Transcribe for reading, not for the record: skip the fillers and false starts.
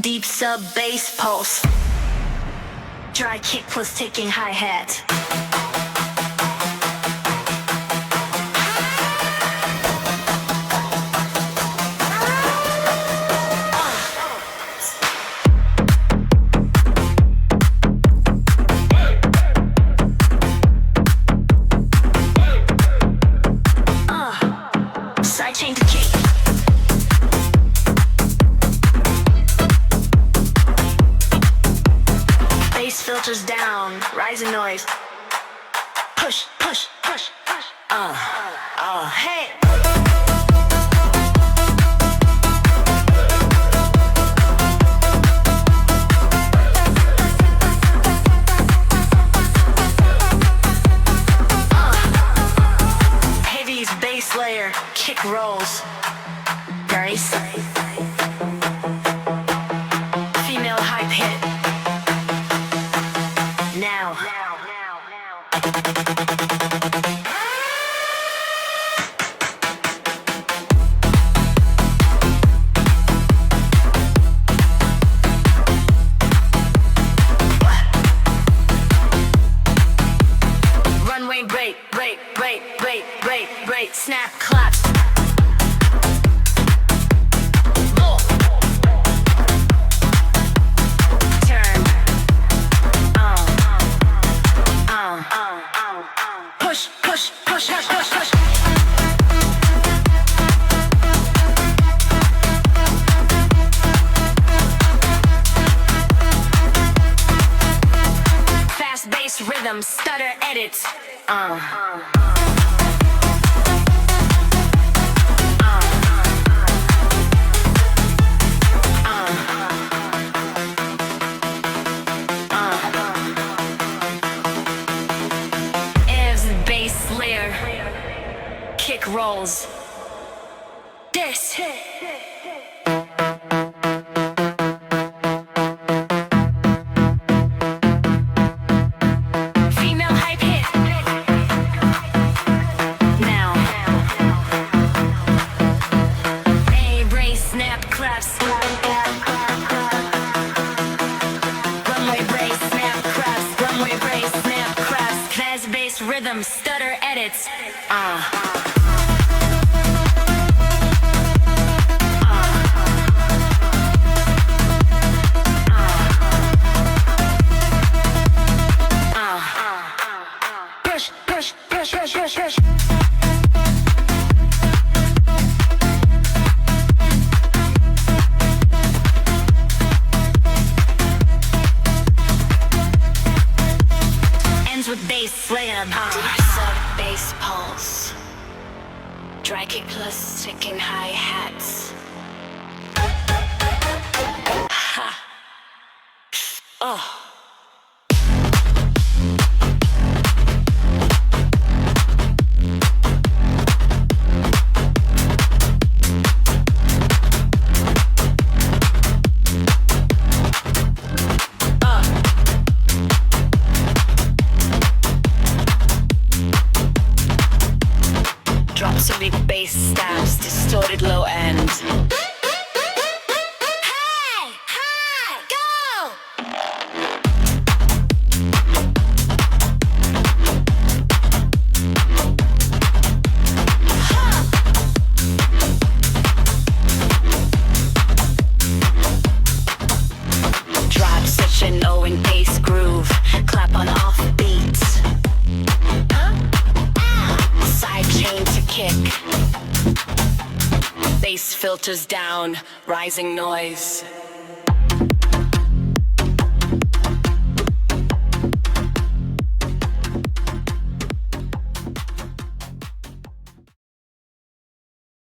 Deep sub bass pulse. Dry kick plus ticking hi-hat. Sidechain to kick. Bass filters down, rising noise. Push, push, push, push. Hey. Heavy's bass layer, kick rolls. Brace. Female hype hit. Now. Runway break, break, break, break, break, break, snap, claps. Push, push, push, push, push, push. Fast bass rhythm, stutter edits. Bass layer, kick rolls. This. Female hype hit. Now. A brace, snap, claps. Runway brace, snap, claps. Runway brace, snap, claps. Fast bass rhythm, stutter edits. Push, push, push, push, push, push. Ends with bass slam. Sub bass pulse. Dry kick plus ticking hi-hats. Ha. Oh. Drops of big bass stabs, distorted low end. Hey, hi, go! Drop such an Owen bass groove, clap on off beats. Sidechain to kick. Bass filters down, rising noise.